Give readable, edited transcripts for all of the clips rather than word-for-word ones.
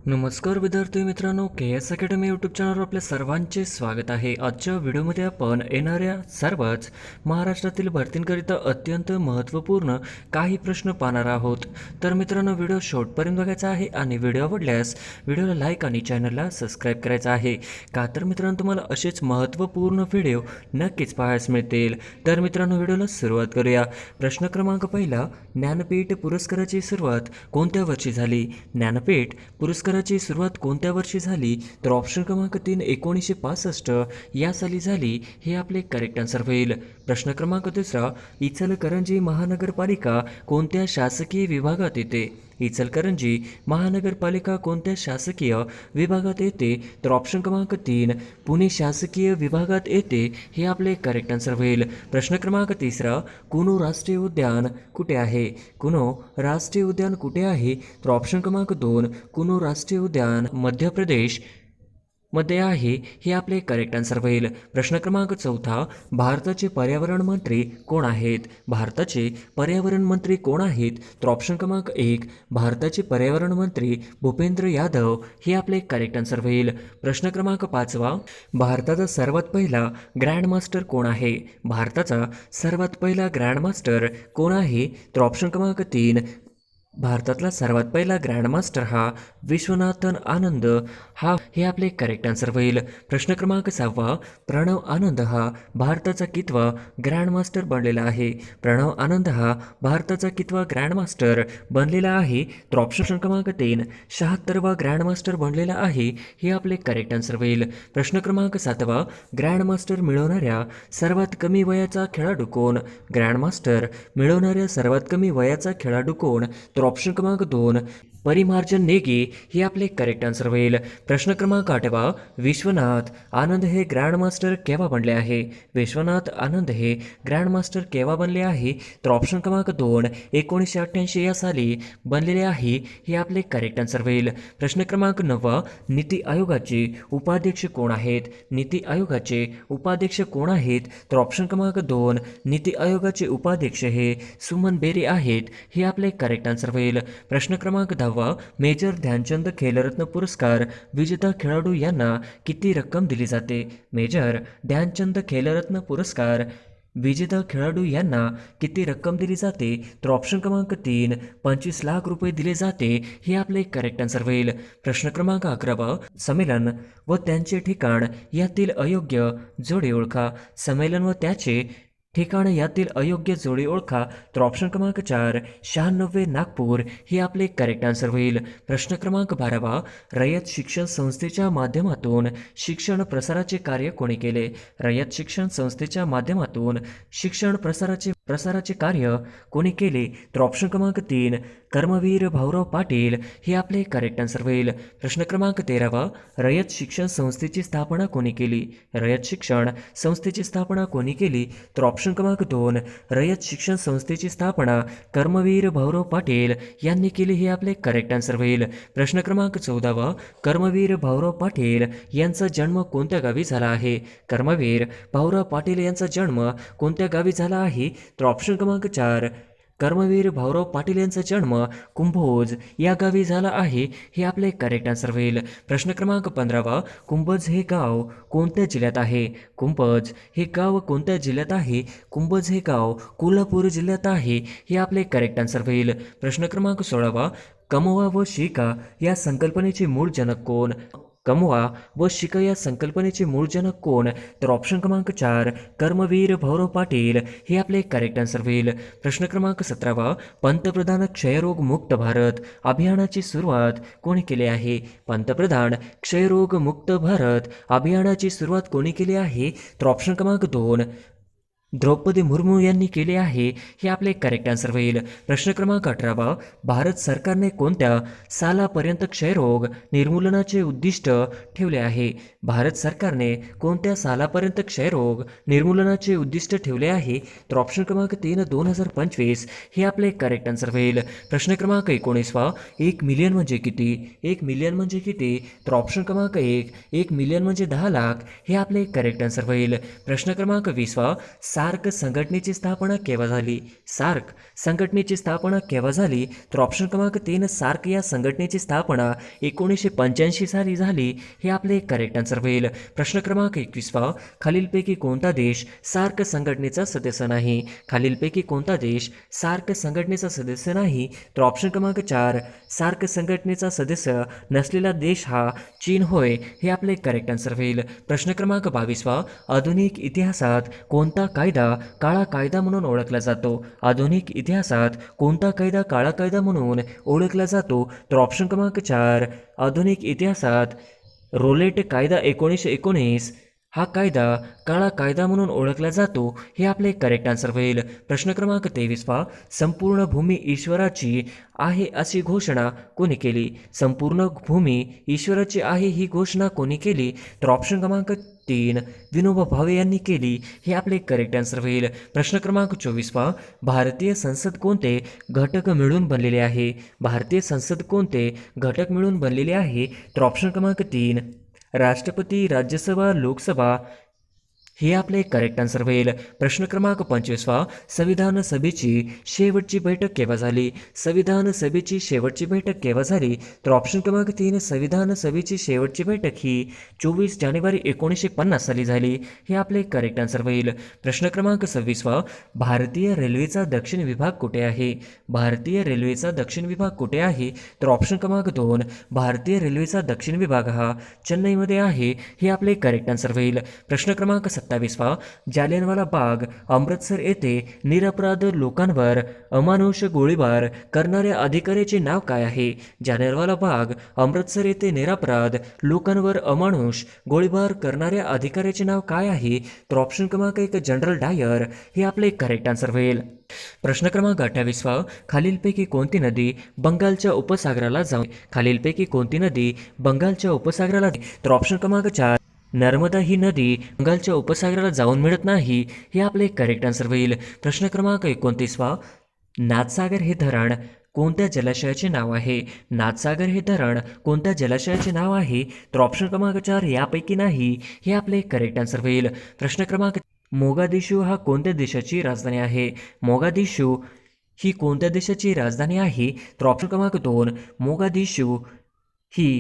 नमस्कार विद्यार्थी मित्रांनो, KS अकॅडमी यूट्यूब चॅनलवर आपल्या सर्वांचे स्वागत आहे। आजच्या व्हिडिओमध्ये आपण येणाऱ्या सर्वच महाराष्ट्रातील भरतींकरिता अत्यंत महत्त्वपूर्ण काही प्रश्न पाहणार आहोत। तर मित्रांनो, व्हिडिओ शेवटपर्यंत बघायचा आहे आणि व्हिडिओ आवडल्यास व्हिडिओला लाईक आणि चॅनलला सबस्क्राईब करायचं आहे। का तर मित्रांनो, तुम्हाला असेच महत्त्वपूर्ण व्हिडिओ नक्कीच पाहायला मिळतील। तर मित्रांनो, व्हिडिओला सुरुवात करूया। प्रश्न क्रमांक पहिला, ज्ञानपीठ पुरस्काराची सुरुवात कोणत्या वर्षी झाली? ज्ञानपीठ पुरस्काराची सुरुवात कोणत्या वर्षी झाली? तर ऑप्शन क्रमांक 3 1965 या साली झाली, हे आपले करेक्ट आन्सर होईल। प्रश्न क्रमांक दुसरा, इचलकरंजी महानगरपालिका कोणत्या शासकीय विभागात येते? इचलकरंजी महानगरपालिका कोणत्या शासकीय विभागात येते? तर ऑप्शन क्रमांक 3 पुणे शासकीय विभागात येते, हे आपले करेक्ट आन्सर होईल। प्रश्न क्रमांक तिसरा, कुनो राष्ट्रीय उद्यान कुठे आहे? कुनो राष्ट्रीय उद्यान कुठे आहे? तर ऑप्शन क्रमांक 2 कुनो राष्ट्रीय उद्यान मध्य प्रदेश मध्ये आहे, हे आपले करेक्ट आन्सर होईल। प्रश्न क्रमांक चौथा, भारताचे पर्यावरण मंत्री कोण आहेत? भारताचे पर्यावरण मंत्री कोण आहेत? तर ऑप्शन क्रमांक 1 भारताचे पर्यावरण मंत्री भूपेंद्र यादव, हे आपले करेक्ट आन्सर होईल। प्रश्न क्रमांक पाचवा, भारताचा सर्वात पहिला ग्रँडमास्टर कोण आहे? भारताचा सर्वात पहिला ग्रँडमास्टर कोण आहे? तर ऑप्शन क्रमांक 3 भारतातला सर्वात पहिला ग्रँडमास्टर हा विश्वनाथन आनंद हे आपले करेक्ट आन्सर होईल। प्रश्न क्रमांक 6, प्रणव आनंद हा भारताचा कितवा ग्रँडमास्टर बनलेला आहे? प्रणव आनंद हा भारताचा कितवा ग्रँडमास्टर बनलेला आहे? तर ऑप्शन क्रमांक 3 76वा ग्रँडमास्टर बनलेला आहे, हे आपले करेक्ट आन्सर होईल। प्रश्न क्रमांक 7, ग्रँडमास्टर मिळवणाऱ्या सर्वात कमी वयाचा खेळाडू कोण? ग्रँडमास्टर मिळवणाऱ्या सर्वात कमी वयाचा खेळाडू कोण? तर ऑप्शन क्रमांक 2 परिमार्जन नेगी, हे आपले करेक्ट आन्सर होईल। प्रश्न क्रमांक 8, विश्वनाथ आनंद हे ग्रँडमास्टर केव्हा बनले आहे? विश्वनाथ आनंद हे ग्रँडमास्टर केव्हा बनले आहे? तर ऑप्शन क्रमांक 2 1988 या साली बनलेले आहे, हे आपले करेक्ट आन्सर होईल। प्रश्न क्रमांक 9, नीती आयोगाचे उपाध्यक्ष कोण आहेत? नीती आयोगाचे उपाध्यक्ष कोण आहेत? तर ऑप्शन क्रमांक 2 नीती आयोगाचे उपाध्यक्ष हे सुमन बेरी आहेत, हे आपले करेक्ट आन्सर होईल। प्रश्न क्रमांक 10, मेजर ध्यानचंद खेलरत्न पुरस्कार विजेता खेळाडू यांना किती रक्कम दिली जाते? मेजर ध्यानचंद खेलरत्न पुरस्कार विजेता खेळाडू यांना किती रक्कम दिली जाते? तर ऑप्शन क्रमांक 3 25 लाख रुपये दिले जाते, हे आपले करेक्ट आन्सर होईल। प्रश्न क्रमांक 11, संमेलन व त्यांचे ठिकाण यातील अयोग्य जोडी ओळखा। संमेलन व त्याचे ठिकाण यातील अयोग्य जोडी ओळखा। तर ऑप्शन क्रमांक 4 96 नागपूर, हे आपले करेक्ट आन्सर होईल। प्रश्न क्रमांक 12, रयत शिक्षण संस्थेच्या माध्यमातून शिक्षण प्रसाराचे कार्य कोणी केले? रयत शिक्षण संस्थेच्या माध्यमातून शिक्षण प्रसाराचे कार्य कोणी केले? तर ऑप्शन क्रमांक 3 कर्मवीर भाऊराव पाटील, हे आपले करेक्ट आन्सर होईल। प्रश्न क्रमांक 13, रयत शिक्षण संस्थेची स्थापना कोणी केली? रयत शिक्षण संस्थेची स्थापना कोणी केली? तर ऑप्शन क्रमांक 2 रयत शिक्षण संस्थेची स्थापना कर्मवीर भाऊराव पाटील यांनी केली, हे आपले करेक्ट आन्सर होईल। प्रश्न क्रमांक 14, कर्मवीर भाऊराव पाटील यांचा जन्म कोणत्या गावी झाला आहे? कर्मवीर भाऊराव पाटील यांचा जन्म कोणत्या गावी झाला आहे? तर ऑप्शन क्रमांक 4 कर्मवीर भाऊराव पाटील यांचा जन्म कुंभोज या गावी झाला आहे, हे आपले करेक्ट आन्सर होईल। प्रश्न क्रमांक 15, कुंभज हे गाव कोणत्या जिल्ह्यात आहे? कुंभज हे गाव कोणत्या जिल्ह्यात आहे? कुंभज हे गाव कोल्हापूर जिल्ह्यात आहे, हे आपले करेक्ट आन्सर होईल। प्रश्न क्रमांक 16, कमवा व शिका या संकल्पनेचे मूळ जनक कोण? कमवा व शिका या संकल्पनेचे मूळ जनक कोण? तर ऑप्शन क्रमांक 4 कर्मवीर भाऊराव पाटील, हे आपले करेक्ट आन्सर होईल। प्रश्न क्रमांक 17, पंतप्रधान क्षयरोग मुक्त भारत अभियानाची सुरुवात कोणी केली आहे? पंतप्रधान क्षयरोग मुक्त भारत अभियानाची सुरुवात कोणी केली आहे? तर ऑप्शन क्रमांक 2 द्रौपदी मुर्मू यांनी केले आहे, हे आपले करेक्ट आन्सर होईल। प्रश्न क्रमांक 18, भारत सरकारने कोणत्या सालापर्यंत क्षयरोग निर्मूलनाचे उद्दिष्ट ठेवले आहे? भारत सरकारने कोणत्या सालापर्यंत क्षयरोग निर्मूलनाचे उद्दिष्ट ठेवले आहे? तर ऑप्शन क्रमांक 3 2025, हे आपले करेक्ट आन्सर होईल। प्रश्न क्रमांक 19, 1 मिलियन म्हणजे किती? 1 मिलियन म्हणजे किती? तर ऑप्शन क्रमांक 1 1 मिलियन म्हणजे 10 लाख, हे आपले करेक्ट आन्सर होईल। प्रश्न क्रमांक 20, सार्क संघटनेची स्थापना केव्हा झाली? सार्क संघटनेची स्थापना केव्हा झाली? तर ऑप्शन क्रमांक 3 सार्क या संघटनेची स्थापना 1985 साली झाली. हे आपले करेक्ट आन्सर होईल. प्रश्न क्रमांक 21 खालीलपैकी कोणता देश सार्क संघटनेचा सदस्य नाही? खालीलपैकी कोणता देश सार्क संघटनेचा सदस्य नाही? तर ऑप्शन क्रमांक 4 सार्क संघटनेचा सदस्य नसलेला देश हा चीन होय. हे आपले करेक्ट आन्सर होईल. प्रश्न क्रमांक 22 आधुनिक इतिहासात कोणता कायदा काळा कायदा म्हणून ओळखला जातो? आधुनिक इतिहासात कोणता कायदा काळा कायदा म्हणून ओळखला जातो? तर ऑप्शन क्रमांक 4 आधुनिक इतिहासात रोलेट कायदा 1919 हा कायदा काळा कायदा म्हणून ओळखला जातो. हे आपले करेक्ट आन्सर होईल. प्रश्न क्रमांक 23 संपूर्ण भूमी ईश्वराची आहे अशी घोषणा कोणी केली? संपूर्ण भूमी ईश्वराची आहे ही घोषणा कोणी केली? तर ऑप्शन क्रमांक 3 विनोबा भावे यांनी केली. हे आपले करेक्ट आन्सर होईल. प्रश्न क्रमांक 24 भारतीय संसद कोणते घटक मिळून बनलेले आहे? भारतीय संसद कोणते घटक मिळून बनलेले आहे? तर ऑप्शन क्रमांक 3 राष्ट्रपती, राज्यसभा, लोकसभा हे आपले करेक्ट आन्सर होईल. प्रश्न क्रमांक 25 संविधान सभेची शेवटची बैठक केव्हा झाली? संविधान सभेची शेवटची बैठक केव्हा झाली? तर ऑप्शन क्रमांक 3 संविधान सभेची शेवटची बैठक ही 24 जानेवारी 1950 साली झाली. हे आपले करेक्ट आन्सर होईल. प्रश्न क्रमांक 26 भारतीय रेल्वेचा दक्षिण विभाग कुठे आहे? भारतीय रेल्वेचा दक्षिण विभाग कुठे आहे? तर ऑप्शन क्रमांक 2 भारतीय रेल्वेचा दक्षिण विभाग हा चेन्नईमध्ये आहे. हे आपले करेक्ट आन्सर होईल. प्रश्न क्रमांक 27 जालियनवाला बाग अमृतसर येथे निरपराध लोकांवर अमानुष गोळीबार करणाऱ्या अधिकाऱ्याचे नाव काय आहे? जालियनवाला बाग अमृतसर येथे निरपराध लोकांवर अमानुष गोळीबार करणाऱ्या अधिकाऱ्याचे नाव काय आहे? तर ऑप्शन क्रमांक 1 जनरल डायर हे आपले करेक्ट आन्सर होईल. प्रश्न क्रमांक 28 खालीलपैकी कोणती नदी बंगालच्या उपसागराला जाऊन खालीलपैकी कोणती नदी बंगालच्या उपसागराला? तर ऑप्शन क्रमांक 4 नर्मदा ही नदी बंगालच्या उपसागराला जाऊन मिळत नाही. हे आपले करेक्ट आन्सर होईल. प्रश्न क्रमांक 29 नाथसागर हे धरण कोणत्या जलाशयाचे नाव आहे? नाथसागर हे धरण कोणत्या जलाशयाचे नाव आहे? तर ऑप्शन क्रमांक 4 यापैकी नाही. हे आपले करेक्ट आन्सर होईल. प्रश्न क्रमांक मोगादिशू हा कोणत्या देशाची राजधानी आहे? मोगादिशू ही कोणत्या देशाची राजधानी आहे? तर ऑप्शन क्रमांक 2 मोगादिशू ही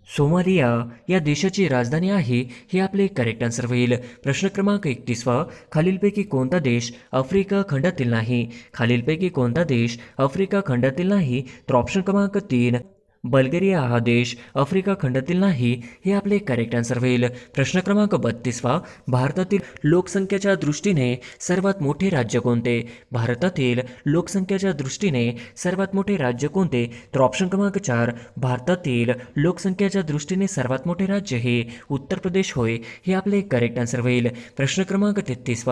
सोमालिया या देशाची राजधानी आहे. हे आपले करेक्ट आन्सर होईल. प्रश्न क्रमांक 31 खालीलपैकी कोणता देश आफ्रिका खंडातील नाही? खालीलपैकी कोणता देश आफ्रिका खंडातील नाही? तर ऑप्शन क्रमांक 3 बल्गेरिया हा देश आफ्रिका खंडातील नाही. हे आपले करेक्ट आन्सर होईल. प्रश्न क्रमांक 32 भारतातील लोकसंख्येच्या दृष्टीने सर्वात मोठे राज्य कोणते? भारतातील लोकसंख्येच्या दृष्टीने सर्वात मोठे राज्य कोणते? तर ऑप्शन क्रमांक 4 भारतातील लोकसंख्येच्या दृष्टीने सर्वात मोठे राज्य हे उत्तर प्रदेश होय. हे आपले करेक्ट आन्सर होईल. प्रश्न क्रमांक 33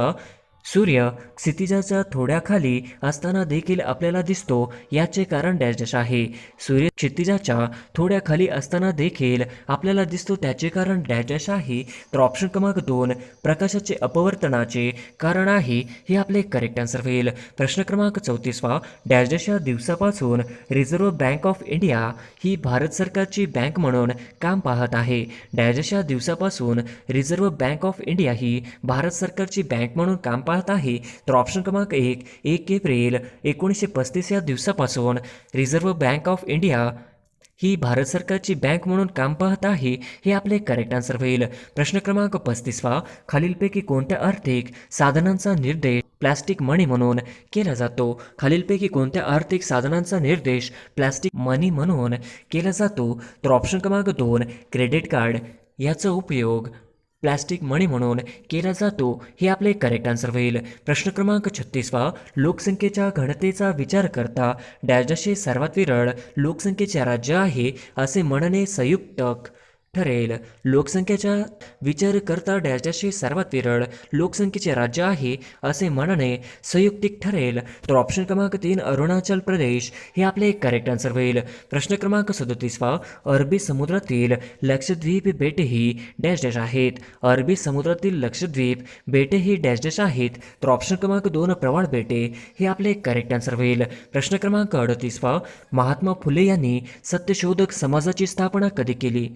सूर्य क्षितिजाच्या थोड्या खाली असताना देखील आपल्याला दिसतो याचे कारण डॅश डॅश आहे? सूर्य क्षितिजाच्या थोड्या खाली असताना देखील आपल्याला दिसतो त्याचे कारण डॅश डॅश आहे. तर ऑप्शन क्रमांक 2 प्रकाशाचे अपवर्तनाचे कारण आहे. हे आपले करेक्ट आन्सर होईल. प्रश्न क्रमांक 34 डॅश डॅश या दिवसापासून रिझर्व्ह बँक ऑफ इंडिया ही भारत सरकारची बँक म्हणून काम पाहत आहे. डॅश डॅश या दिवसापासून रिझर्व्ह बँक ऑफ इंडिया ही भारत सरकारची बँक म्हणून काम पाहत आहे. तर ऑप्शन क्रमांक 1 एप्रिल 1935 या दिवसापासून रिझर्व्ह बँक ऑफ इंडिया ही भारत सरकारची बँक म्हणून काम पाहत आहे. हे आपले करेक्ट आन्सर होईल. प्रश्न क्रमांक 35 खालीलपैकी कोणत्या आर्थिक साधनांचा निर्देश प्लास्टिक मनी म्हणून केला जातो? खालीलपैकी कोणत्या आर्थिक साधनांचा निर्देश प्लास्टिक मनी म्हणून केला जातो? तर ऑप्शन क्रमांक 2 क्रेडिट कार्ड याचा उपयोग प्लास्टिक मनी म्हणून केला जातो. हे आपले करेक्ट आन्सर होईल. प्रश्न क्रमांक 36 लोकसंख्येच्या घनतेचा विचार करता डॅश डॅश हे सर्वात विरळ लोकसंख्येचे राज्य आहे असे म्हणणे संयुक्तक ठरेल. लोकसंख्येचा विचार करता डॅश डॅश हे सर्वात विरळ लोकसंख्येचे राज्य आहे असे म्हणणे संयुक्तिक ठरेल. तर ऑप्शन क्रमांक 3 अरुणाचल प्रदेश हे आपले करेक्ट आन्सर होईल. प्रश्न क्रमांक 37 अरबी समुद्रातील लक्षद्वीप बेटे ही डॅश डॅश आहेत? अरबी समुद्रातील लक्षद्वीप बेटे ही डॅश डॅश आहेत. तर ऑप्शन क्रमांक 2 प्रवाळ बेटे हे आपले करेक्ट आन्सर होईल. प्रश्न क्रमांक 38 महात्मा फुले यांनी सत्यशोधक समाजाची स्थापना कधी केली?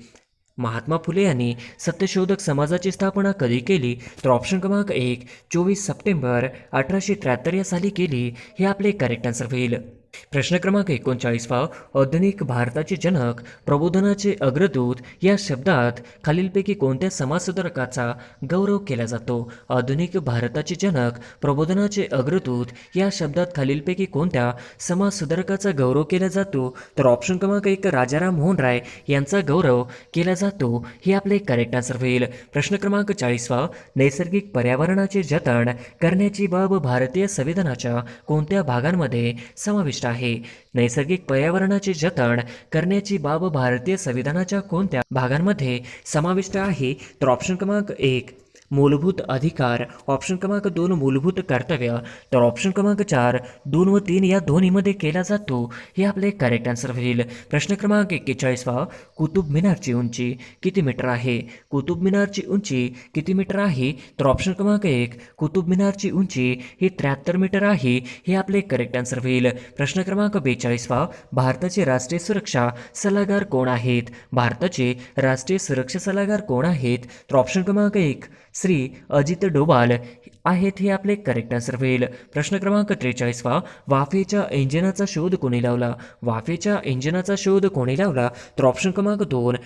महात्मा फुले यांनी सत्यशोधक समाजाची स्थापना कधी केली? तर ऑप्शन क्रमांक 1 24 सप्टेंबर 1873 या साली केली. हे आपले करेक्ट आन्सर होईल. प्रश्न क्रमांक 39 आधुनिक भारताचे जनक, प्रबोधनाचे अग्रदूत या शब्दात खालीलपैकी कोणत्या समाजसुधारकाचा गौरव केला जातो? आधुनिक भारताचे जनक, प्रबोधनाचे अग्रदूत या शब्दात खालीलपैकी कोणत्या समाजसुधारकाचा गौरव केला जातो? तर ऑप्शन क्रमांक 1 राजाराम मोहन राय यांचा गौरव केला जातो. हे आपले करेक्ट आन्सर होईल. प्रश्न क्रमांक 40 नैसर्गिक पर्यावरणाचे जतन करण्याची बाब भारतीय संविधानाच्या कोणत्या भागांमध्ये समाविष्ट आहे? नैसर्गिक पर्यावरणाचे जतन करण्याची बाब भारतीय संविधानाच्या कोणत्या भागांमध्ये समाविष्ट आहे? तर ऑप्शन क्रमांक 1 मूलभूत अधिकार, ऑप्शन क्रमांक 2 मूलभूत कर्तव्य, तर ऑप्शन क्रमांक 4 2 व 3 या दोन्हीमध्ये केला जातो. हे आपले करेक्ट आन्सर होईल. प्रश्न क्रमांक 41 कुतुब मिनारची उंची किती मीटर आहे? कुतुब मिनारची उंची किती मीटर आहे? तर ऑप्शन क्रमांक 1 कुतुब मिनारची उंची ही 73 मीटर आहे. हे आपले करेक्ट आन्सर होईल. प्रश्न क्रमांक 42 भारताचे राष्ट्रीय सुरक्षा सल्लागार कोण आहेत? भारताचे राष्ट्रीय सुरक्षा सल्लागार कोण आहेत? तर ऑप्शन क्रमांक 1 श्री अजित डोभाल आहेत. हे आपले करेक्ट आन्सर होईल. प्रश्न क्रमांक 43 वाफेच्या इंजिनाचा शोध कोणी लावला? वाफेच्या इंजिनाचा शोध कोणी लावला? तर ऑप्शन क्रमांक 2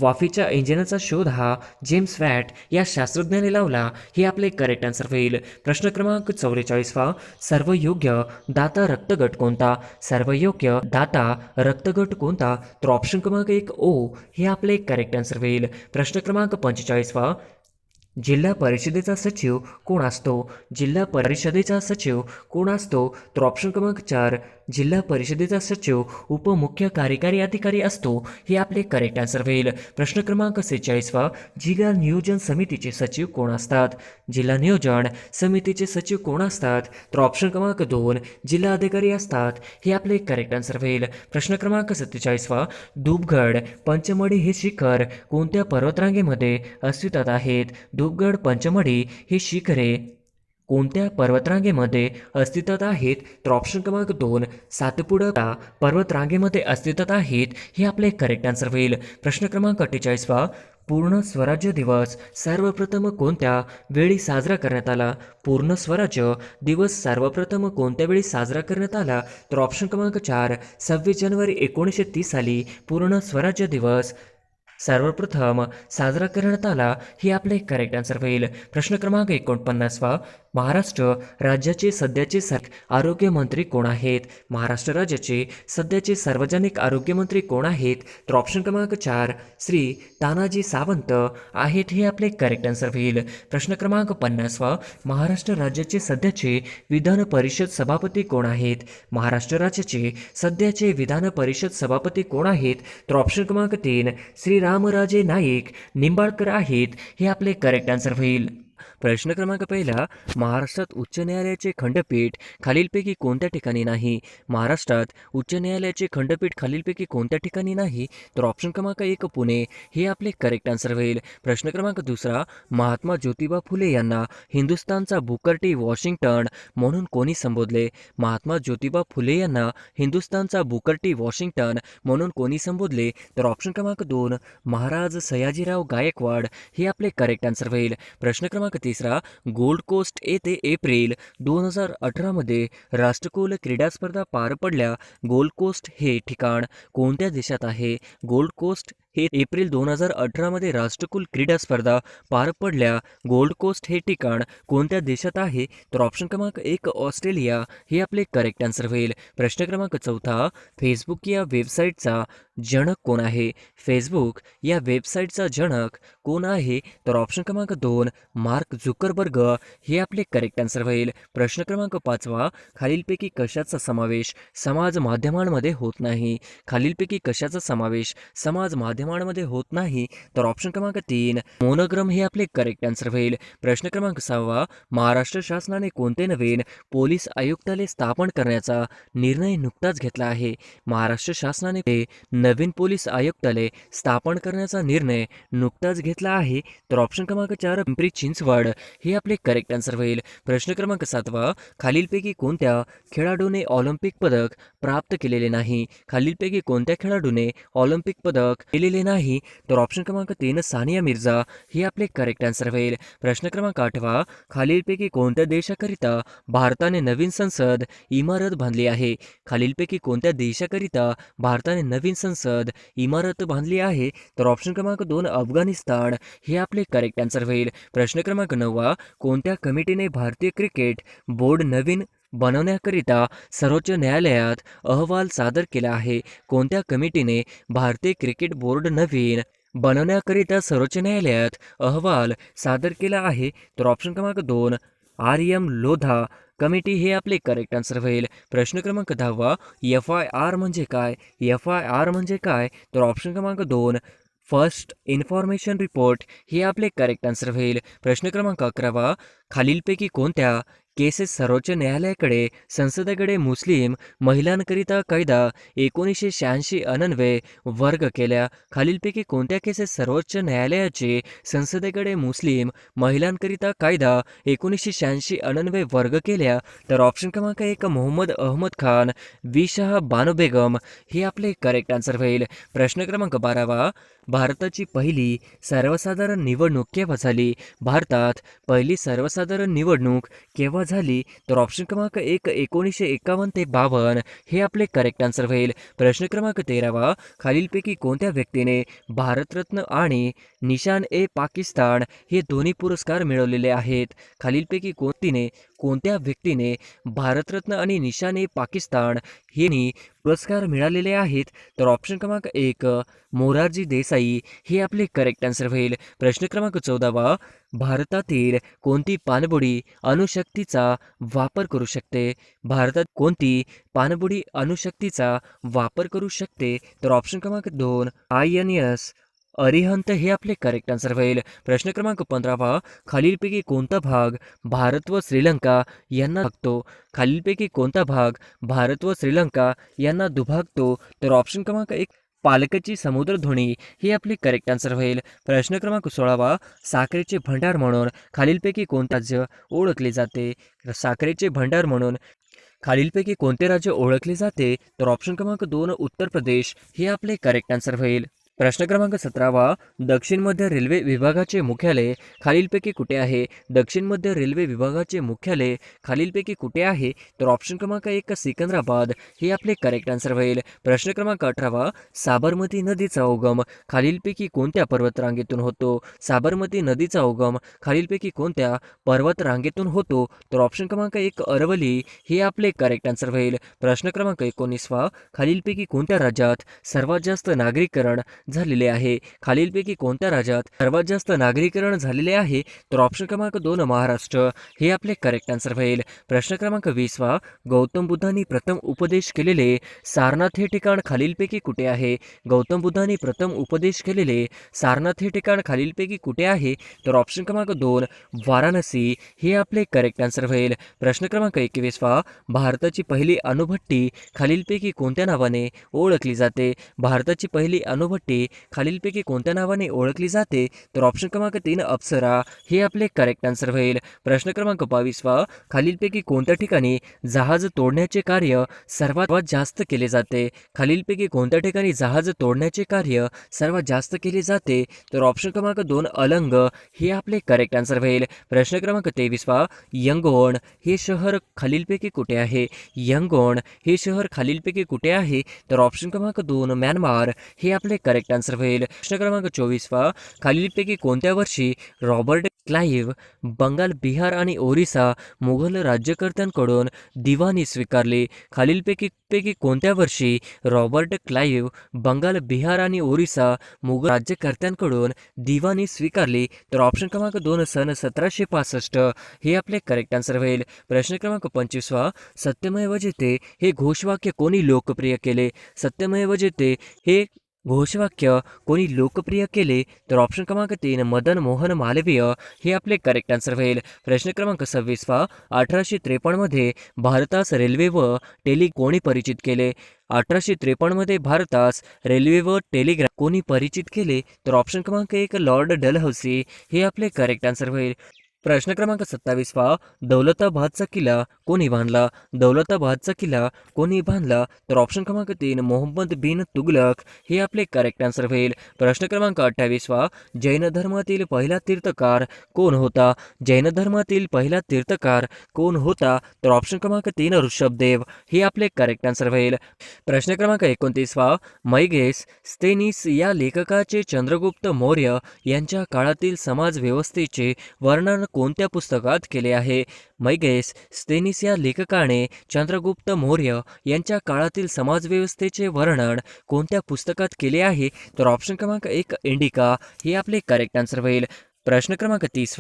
वाफेच्या इंजिनाचा शोध हा जेम्स वॅट या शास्त्रज्ञाने लावला. हे आपले करेक्ट आन्सर होईल. प्रश्न क्रमांक 44 सर्वयोग्य दाता रक्तगट कोणता? सर्वयोग्य दाता रक्तगट कोणता? तर ऑप्शन क्रमांक 1 ओ. हे आपले करेक्ट आन्सर होईल. प्रश्न क्रमांक 45 जिल्हा परिषदेचा सचिव कोण असतो? जिल्हा परिषदेचा सचिव कोण असतो? तर ऑप्शन क्रमांक 4 जिल्हा परिषदेचा सचिव उपमुख्य कार्यकारी अधिकारी असतो. हे आपले करेक्ट आन्सर होईल. प्रश्न क्रमांक 46 जिल्हा नियोजन समितीचे सचिव कोण असतात? जिल्हा नियोजन समितीचे सचिव कोण असतात? तर ऑप्शन क्रमांक 2 जिल्हा अधिकारी असतात. हे आपले करेक्ट आन्सर होईल. प्रश्न क्रमांक 47 धूपगड पंचमढी हे शिखर कोणत्या पर्वतरांगेमध्ये अस्तित्वात आहेत? धूपगड पंचमढी ही शिखरे कोणत्या पर्वतरांगेमध्ये अस्तित्वात आहेत? तर ऑप्शन क्रमांक 2 सातपुडा पर्वतरांगेमध्ये अस्तित्वात आहेत. हे आपले करेक्ट आन्सर होईल. प्रश्न क्रमांक 48 पूर्ण स्वराज्य दिवस सर्वप्रथम कोणत्या वेळी साजरा करण्यात आला? पूर्ण स्वराज्य दिवस सर्वप्रथम कोणत्या वेळी साजरा करण्यात आला? तर ऑप्शन क्रमांक 4 26 जानेवारी 1930 साली पूर्ण स्वराज्य दिवस सर्वप्रथम साजरा करण्यात आला. हे आपले करेक्ट आन्सर होईल. प्रश्न क्रमांक 49 महाराष्ट्र राज्याचे सध्याचे आरोग्यमंत्री कोण आहेत? महाराष्ट्र राज्याचे सध्याचे सार्वजनिक आरोग्यमंत्री कोण आहेत? तर ऑप्शन क्रमांक 4 श्री तानाजी सावंत आहेत. हे आपले करेक्ट आन्सर होईल. प्रश्न क्रमांक 50 महाराष्ट्र राज्याचे सध्याचे विधान परिषद सभापती कोण आहेत? महाराष्ट्र राज्याचे सध्याचे विधान परिषद सभापती कोण आहेत? तर ऑप्शन क्रमांक 3 श्री रामराजे नाईक निंबाळकर आहेत. हे आपले करेक्ट आन्सर होईल. प्रश्न क्रमांक पहिला महाराष्ट्रात उच्च न्यायालयाचे खंडपीठ खालीलपैकी कोणत्या ठिकाणी नाही? महाराष्ट्रात उच्च न्यायालयाचे खंडपीठ खालीलपैकी कोणत्या ठिकाणी नाही? तर ऑप्शन क्रमांक 1 पुणे. हे आपले करेक्ट आन्सर होईल. प्रश्न क्रमांक दुसरा महात्मा ज्योतिबा फुले यांना हिंदुस्थानचा बुकर टी वॉशिंग्टन म्हणून कोणी संबोधले? महात्मा ज्योतिबा फुले यांना हिंदुस्थानचा बुकर टी वॉशिंग्टन म्हणून कोणी संबोधले? तर ऑप्शन क्रमांक 2 महाराज सयाजीराव गायकवाड. हे आपले करेक्ट आन्सर होईल. प्रश्न क्रमांक तिसरा गोल्ड कोस्ट येथे एप्रिल 2018 मध्ये राष्ट्रकुल क्रीडा स्पर्धा पार पडल्या. गोल्ड कोस्ट हे ठिकाण कोणत्या देशात आहे? गोल्ड कोस्ट हे एप्रिल 2018 मध्ये राष्ट्रकुल क्रीडा स्पर्धा पार पडल्या. गोल्ड कोस्ट हे ठिकाण कोणत्या देशात आहे? तर ऑप्शन क्रमांक 1 ऑस्ट्रेलिया. हे आपले करेक्ट आन्सर होईल. प्रश्न क्रमांक चौथा फेसबुक या वेबसाईटचा जनक कोण आहे? फेसबुक या वेबसाईटचा जनक कोण आहे? तर ऑप्शन क्रमांक 2 मार्क झुकरबर्ग. हे आपले करेक्ट आन्सर होईल. प्रश्न क्रमांक 5 खालीलपैकी कशाचा समावेश समाज माध्यमांमध्ये होत नाही? खालीलपैकी कशाचा समावेश समाज माध्यमांमध्ये होत नाही? तर ऑप्शन क्रमांक 3 मोनोग्राम. हे आपले करेक्ट आन्सर होईल. प्रश्न क्रमांक 6 महाराष्ट्र शासनाने कोणते नवीन पोलीस आयुक्तालय स्थापन करण्याचा निर्णय नुकताच घेतला आहे? महाराष्ट्र शासनाने नवीन पोलीस आयुक्तालय स्थापन करण्याचा निर्णय नुकताच घेतला आहे. तर ऑप्शन क्रमांक 4 पिंपरी चिंचवड. हे आपले करेक्ट आन्सर होईल. प्रश्न क्रमांक 7 खालीलपैकी कोणत्या खेळाडूने ऑलिम्पिक पदक प्राप्त केलेले नाही? खालीलपैकी कोणत्या खेळाडूने ऑलिम्पिक पदक केलेले केले नाही, तर ऑप्शन क्रमांक 3 सानिया मिर्झा हे आपले करेक्ट आन्सर होईल. प्रश्न क्रमांक 8 खालीलपैकी कोणत्या देशाकरिता भारताने नवीन संसद इमारत बांधली आहे? खालीलपैकी कोणत्या देशाकरिता भारताने नवीन संसद इमारत बांधली आहे? तर ऑप्शन क्रमांक 2 अफगाणिस्तान हे आपले करेक्ट आन्सर होईल. प्रश्न क्रमांक 9 कोणत्या कमिटीने भारतीय क्रिकेट बोर्ड नवीन बनवण्याकरिता सर्वोच्च न्यायालयात अहवाल सादर केला आहे? कोणत्या कमिटीने भारतीय क्रिकेट बोर्ड नवीन बनवण्याकरिता सर्वोच्च न्यायालयात अहवाल सादर केला आहे? तर ऑप्शन क्रमांक 2 आर.एम. लोधा कमिटी हे आपले करेक्ट आन्सर होईल. प्रश्न क्रमांक 10 FIR म्हणजे काय? FIR म्हणजे काय? तर ऑप्शन क्रमांक 2 फर्स्ट इन्फॉर्मेशन रिपोर्ट हे आपले करेक्ट आन्सर होईल. प्रश्न क्रमांक 11 खालीलपैकी कोणत्या केसेस सर्वोच्च न्यायालयाकडे संसदेकडे मुस्लिम महिलांकरिता कायदा 1986 अन्वये वर्ग केल्या? खालीलपैकी कोणत्या केसेस सर्वोच्च न्यायालयाचे संसदेकडे मुस्लिम महिलांकरिता कायदा 1986 अन्वये वर्ग केल्या? तर ऑप्शन क्रमांक 1 मोहम्मद अहमद खान वी शाह बानो बेगम हे आपले करेक्ट आन्सर होईल. प्रश्न क्रमांक 12 भारताची पहिली सर्वसाधारण निवडणूक केव्हा झाली? भारतात पहिली सर्वसाधारण निवडणूक केव्हा झाली? तर ऑप्शन क्रमांक 1 1951 ते 52 हे आपले करेक्ट आन्सर होईल. प्रश्न क्रमांक 13 खालीलपैकी कोणत्या व्यक्तीने भारतरत्न आणि निशान ए पाकिस्तान हे दोन्ही पुरस्कार मिळवलेले आहेत? खालीलपैकी कोणत्या व्यक्तीने भारतरत्न आणि निशान ए पाकिस्तान हे पुरस्कार मिळालेले आहेत? तर ऑप्शन क्रमांक 1 मोरारजी देसाई हे आपले करेक्ट आन्सर होईल. प्रश्न क्रमांक 14 भारतातील कोणती पाणबुडी अणुशक्तीचा वापर करू शकते? भारतात कोणती पाणबुडी अणुशक्तीचा वापर करू शकते? तर ऑप्शन क्रमांक 2 INS अरिहंत हे आपले करेक्ट आन्सर होईल. प्रश्न क्रमांक 15 खालीलपैकी कोणता भाग भारत व श्रीलंका यांना दुभागतो? खालीलपैकी कोणता भाग भारत व श्रीलंका यांना दुभागतो? तर ऑप्शन क्रमांक 1 पालकची समुद्रधुनी हे आपले करेक्ट आन्सर होईल. प्रश्न क्रमांक 16 साखरेचे भंडार म्हणून खालीलपैकी कोणते राज्य ओळखले जाते? साखरेचे भंडार म्हणून खालीलपैकी कोणते राज्य ओळखले जाते? तर ऑप्शन क्रमांक 2 उत्तर प्रदेश हे आपले करेक्ट आन्सर होईल. प्रश्न क्रमांक 17 दक्षिण मध्य रेल्वे विभागाचे मुख्यालय खालीलपैकी कुठे आहे? दक्षिण मध्य रेल्वे विभागाचे मुख्यालय खालीलपैकी कुठे आहे? तर ऑप्शन क्रमांक 1 सिकंदराबाद हे आपले करेक्ट आन्सर होईल. प्रश्न क्रमांक 18 साबरमती नदीचा उगम खालीलपैकी कोणत्या पर्वतरांगेतून होतो? साबरमती नदीचा उगम खालीलपैकी कोणत्या पर्वतरांगेतून होतो? तर ऑप्शन क्रमांक 1 अरवली हे आपले करेक्ट आन्सर होईल. प्रश्न क्रमांक 19 खालीलपैकी कोणत्या राज्यात सर्वात जास्त नागरीकरण झालेले आहे? खालीलपैकी कोणत्या राज्यात सर्वात जास्त नागरीकरण झालेले आहे? तर ऑप्शन क्रमांक 2 महाराष्ट्र हे आपले करेक्ट आन्सर होईल. प्रश्न क्रमांक 20 गौतम बुद्धांनी प्रथम उपदेश केलेले सारनाथ हे ठिकाण खालीलपैकी कुठे आहे? गौतम बुद्धांनी प्रथम उपदेश केलेले सारनाथ हे ठिकाण खालीलपैकी कुठे आहे? तर ऑप्शन क्रमांक 2 वाराणसी हे आपले करेक्ट आन्सर होईल. प्रश्न क्रमांक 21 भारताची पहिली अणुभट्टी खालीलपैकी कोणत्या नावाने ओळखली जाते? भारताची पहिली अणुभट्टी खालीलपैकी कोणत्या नावाने ओळखली जाते? तर ऑप्शन क्रमांक 3 अप्सरा हे आपले करेक्ट आन्सर होईल. प्रश्न क्रमांक 22 खालीलपैकी कोणत्या ठिकाणी जहाज तोडण्याचे कार्य सर्वात जास्त केले जाते? खालीलपैकी कोणत्या ठिकाणी जहाज तोडण्याचे कार्य सर्वात जास्त केले जाते? तर ऑप्शन क्रमांक 2 अलंग हे आपले करेक्ट आन्सर होईल. प्रश्न क्रमांक 23 यंगोन हे शहर खालीलपैकी कुठे आहे? यंगोन हे शहर खालीलपैकी कुठे आहे? तर ऑप्शन क्रमांक 2 म्यानमार हे आपले करेक्ट आन्सर होईल. प्रश्न क्रमांक 24 खालीलपैकी कोणत्या वर्षी रॉबर्ट क्लाइव्ह बंगाल, बिहार आणि ओरिसा मुघल राज्यकर्त्यांकडून दिवाणी स्वीकारली? खालीलपैकी कोणत्या वर्षी रॉबर्ट क्लाइव्ह बंगाल, बिहार आणि ओरिसा मुघल राज्यकर्त्यांकडून दिवाणी स्वीकारली? तर ऑप्शन क्रमांक 2 सन 1765 हे आपले करेक्ट आन्सर होईल. प्रश्न क्रमांक 25 सत्यमेव जयते हे घोषवाक्य कोणी लोकप्रिय केले? सत्यमेव जयते हे घोषवाक्य कोणी लोकप्रिय केले? तर ऑप्शन क्रमांक 3 मदन मोहन मालवीय हे आपले करेक्ट आन्सर होईल. प्रश्न क्रमांक 26 1853 मध्ये भारतास रेल्वे व कोणी परिचित केले? 1853 मध्ये भारतास रेल्वे व टेलिग्राफ कोणी परिचित केले? तर ऑप्शन क्रमांक 1 लॉर्ड डलहौसी हे आपले करेक्ट आन्सर होईल. प्रश्न क्रमांक 27 दौलताबादचा किल्ला कोणी बांधला? दौलताबादचा किल्ला कोणी बांधला? तर ऑप्शन क्रमांक 3 मोहम्मद बिन तुगलक हे आपले करेक्ट आन्सर होईल. प्रश्न क्रमांक 28 जैन धर्मातील पहिला तीर्थकार कोण होता? जैन धर्मातील पहिला तीर्थकार कोण होता? तर ऑप्शन क्रमांक 3 ऋषभदेव हे आपले करेक्ट आन्सर होईल. प्रश्न क्रमांक 29 मैगेस स्तेनिस या लेखकाचे चंद्रगुप्त मौर्य यांच्या काळातील समाज व्यवस्थेचे वर्णन कोणत्या पुस्तकात केले आहे? मैगेस स्तेनिस या लेखकाने चंद्रगुप्त मौर्य यांच्या काळातील समाजव्यवस्थेचे वर्णन कोणत्या पुस्तकात केले आहे? तर ऑप्शन क्रमांक 1 इंडिका हे आपले करेक्ट आन्सर होईल. प्रश्न क्रमांक 30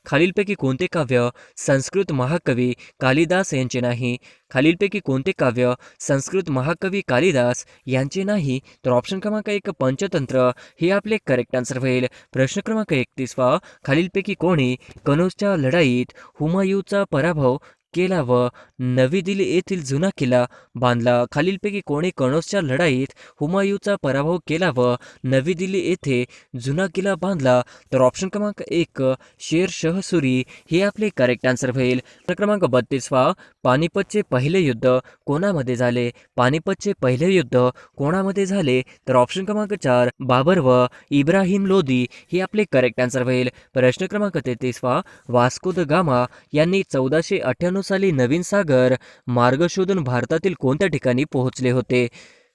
खालीलपैकी कोणते काव्य संस्कृत महाकवी कालिदास यांचे नाही? खालीलपैकी कोणते काव्य संस्कृत महाकवी कालिदास यांचे नाही? तर ऑप्शन क्रमांक 1 पंचतंत्र हे आपले करेक्ट आन्सर होईल. प्रश्न क्रमांक 31 खालीलपैकी कोणी कनौजच्या लढाईत हुमायूचा पराभव केला व नवी दिल्ली येथील जुना किल्ला बांधला? खालीलपैकी कोणी कनौजच्या लढाईत हुमायूचा पराभव केला व नवी दिल्ली येथे जुना किल्ला बांधला? तर ऑप्शन क्रमांक 1 शेरशाह सुरी हे आपले करेक्ट आन्सर होईल. प्रश्न क्रमांक 32 पानिपतचे पहिले युद्ध कोणामध्ये झाले? पानिपतचे पहिले युद्ध कोणामध्ये झाले? तर ऑप्शन क्रमांक 4 बाबर व इब्राहिम लोदी हे आपले करेक्ट आन्सर होईल. प्रश्न क्रमांक 33 वास्को द गामा यांनी 1498 साली नवीन सागर मार्ग शोधून भारतातील कोणत्या ठिकाणी पोहोचले होते?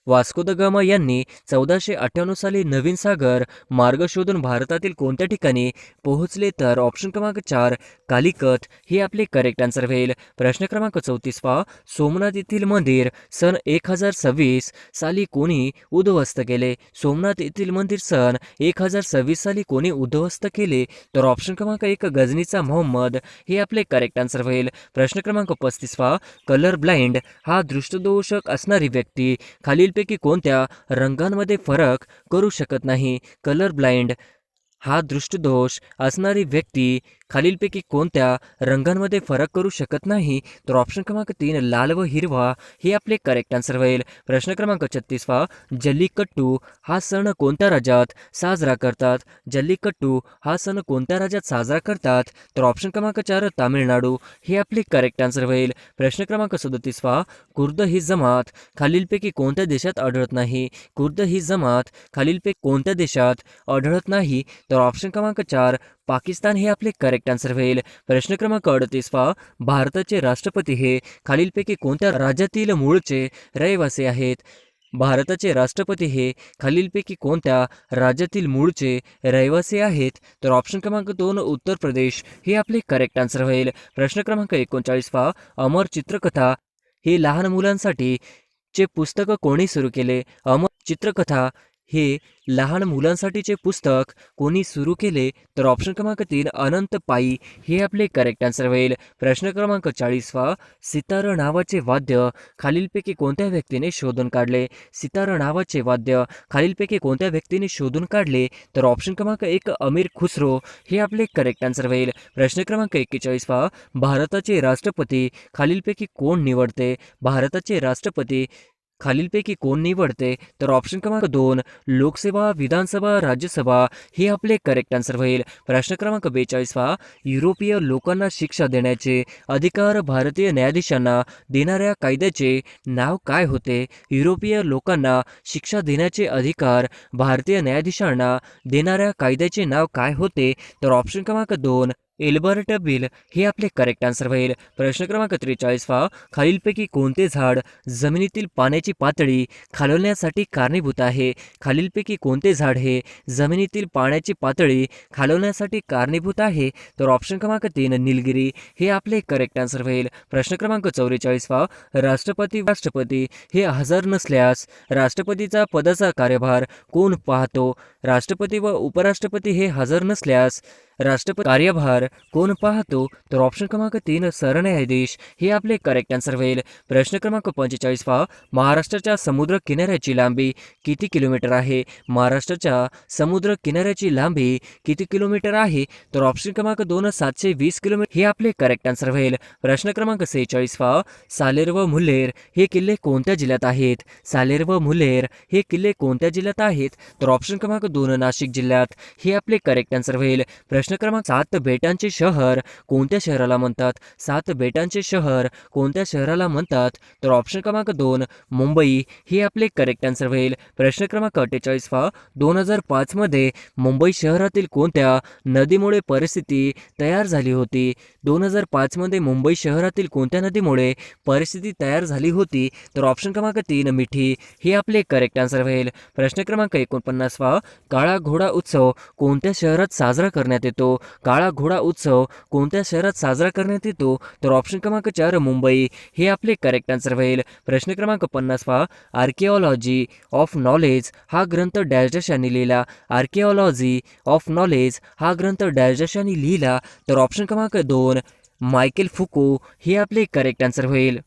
वास्को द गामा यांनी 1498 साली नवीन सागर मार्ग शोधून भारतातील कोणत्या ठिकाणी पोहोचले? तर ऑप्शन क्रमांक 4 कालिकत हे आपले करेक्ट आन्सर होईल. प्रश्न क्रमांक 34 सोमनाथ येथील मंदिर सन 1026 साली कोणी उद्ध्वस्त केले? सोमनाथ येथील मंदिर सन 1026 साली कोणी उद्ध्वस्त केले? तर ऑप्शन क्रमांक 1 गजनीचा मोहम्मद हे आपले करेक्ट आन्सर होईल. प्रश्न क्रमांक 35 कलर ब्लाइंड हा दृष्टिदोषक असणारी व्यक्ती खालीलपैकी कोणत्या रंगांमध्ये फरक करू शकत नाही? कलर ब्लाइंड हा दृष्टिदोष असणारी व्यक्ती खालीलपैकी कोणत्या रंगांमध्ये फरक करू शकत नाही? तर ऑप्शन क्रमांक 3 लाल व हिरवा हे आपले करेक्ट आन्सर होईल. प्रश्न क्रमांक 36 जल्लीकट्टू हा सण कोणत्या राज्यात साजरा करतात? जल्लीकट्टू हा सण कोणत्या राज्यात साजरा करतात? तर ऑप्शन क्रमांक 4 तामिळनाडू हे आपले करेक्ट आन्सर होईल. प्रश्न क्रमांक 37 कुर्द ही जमात खालीलपैकी कोणत्या देशात आढळत नाही? कुर्द ही जमात खालीलपैकी कोणत्या देशात आढळत नाही? तर ऑप्शन क्रमांक 4 पाकिस्तान हे आपले करेक्ट आन्सर होईल. प्रश्न क्रमांक 38 भारताचे राष्ट्रपती हे खालीलपैकी कोणत्या राज्यातील मूळचे रहिवासी आहेत? भारताचे राष्ट्रपती हे खालीलपैकी कोणत्या राज्यातील मूळचे रहिवासी आहेत? तर ऑप्शन क्रमांक 2 उत्तर प्रदेश हे आपले करेक्ट आन्सर होईल. प्रश्न क्रमांक 39 अमर चित्रकथा हे लहान मुलांसाठी चे पुस्तक कोणी सुरू केले? अमर चित्रकथा हे लहान मुलांसाठीचे पुस्तक कोणी सुरू केले? तर ऑप्शन क्रमांक 3 अनंत पाई हे आपले करेक्ट आन्सर होईल. प्रश्न क्रमांक 40 सितार नावाचे वाद्य खालीलपैकी कोणत्या व्यक्तीने शोधून काढले? सितार नावाचे वाद्य खालीलपैकी कोणत्या व्यक्तीने शोधून काढले? तर ऑप्शन क्रमांक 1 अमीर खुसरो हे आपले करेक्ट आन्सर होईल. प्रश्न क्रमांक 41 भारताचे राष्ट्रपती खालीलपैकी कोण निवडते? भारताचे राष्ट्रपती खालीलपैकी कोण निवडते? तर ऑप्शन क्रमांक 2 लोकसभा विधानसभा राज्यसभा हे आपले करेक्ट आन्सर होईल. प्रश्न क्रमांक 42 युरोपीय लोकांना शिक्षा देण्याचे अधिकार भारतीय न्यायाधीशांना देणाऱ्या कायद्याचे नाव काय होते? युरोपीय लोकांना शिक्षा देण्याचे अधिकार भारतीय न्यायाधीशांना देणाऱ्या कायद्याचे नाव काय होते? तर ऑप्शन क्रमांक 2 एल्बर्ट बिल हे आपले करेक्ट आन्सर होईल. प्रश्न क्रमांक 43 खालीलपैकी कोणते झाड जमिनीतील पाण्याची पातळी खालवण्यासाठी कारणीभूत आहे? खालीलपैकी कोणते झाड हे जमिनीतील पाण्याची पातळी खालवण्यासाठी कारणीभूत आहे? तर ऑप्शन क्रमांक 3 निलगिरी हे आपले करेक्ट आन्सर होईल. प्रश्न क्रमांक 44 राष्ट्रपती हे हजर नसल्यास राष्ट्रपतीचा पदाचा कार्यभार कोण पाहतो? राष्ट्रपती व उपराष्ट्रपती हे हजर नसल्यास राष्ट्रपती कार्यभार कोण पाहतो? तर ऑप्शन क्रमांक 3 सरन्यायाधीश हे आपले करेक्ट आन्सर होईल. प्रश्न क्रमांक 45 महाराष्ट्राच्या समुद्र किनाऱ्याची लांबी किती किलोमीटर आहे? महाराष्ट्राच्या समुद्र किनाऱ्याची लांबी किती किलोमीटर आहे? तर ऑप्शन क्रमांक 2 720 किलोमीटर हे आपले करेक्ट आन्सर होईल. प्रश्न क्रमांक 46 सालेर व मुल्हेर हे किल्ले कोणत्या जिल्ह्यात आहेत? सालेर व मुल्हेर हे किल्ले कोणत्या जिल्ह्यात आहेत? तर ऑप्शन क्रमांक 2 नाशिक जिल्ह्यात हे आपले करेक्ट आन्सर होईल. प्रश्न प्रश्न क्रमांक 7 बेटांचे शहर कोणत्या शहराला म्हणतात? 7 बेटांचे शहर कोणत्या शहराला म्हणतात? तर ऑप्शन क्रमांक 2 मुंबई हे आपले करेक्ट आन्सर होईल. प्रश्न क्रमांक 48 पहा, 2005 मध्ये मुंबई शहरातील कोणत्या नदीमुळे परिस्थिती तयार झाली होती? 2005 मध्ये मुंबई शहरातील कोणत्या नदीमुळे परिस्थिती तयार झाली होती? तर ऑप्शन क्रमांक 3 मिठी हे आपले करेक्ट आन्सर होईल. प्रश्न क्रमांक 49 पहा, काळा घोडा उत्सव कोणत्या शहरात साजरा करण्यात येतो? काळा घोडा उत्सव कोणत्या शहरात साजरा करण्यात येतो? तर ऑप्शन क्रमांक 4 मुंबई हे आपले करेक्ट आन्सर होईल. प्रश्न क्रमांक 50 पहा, आर्किओलॉजी ऑफ नॉलेज हा ग्रंथ डॅश डॅशांनी लिहिला? आर्किओलॉजी ऑफ नॉलेज हा ग्रंथ डॅश डॅशांनी लिहिला? तर ऑप्शन क्रमांक 2 मायकेल फुको हे आपले करेक्ट आन्सर होईल.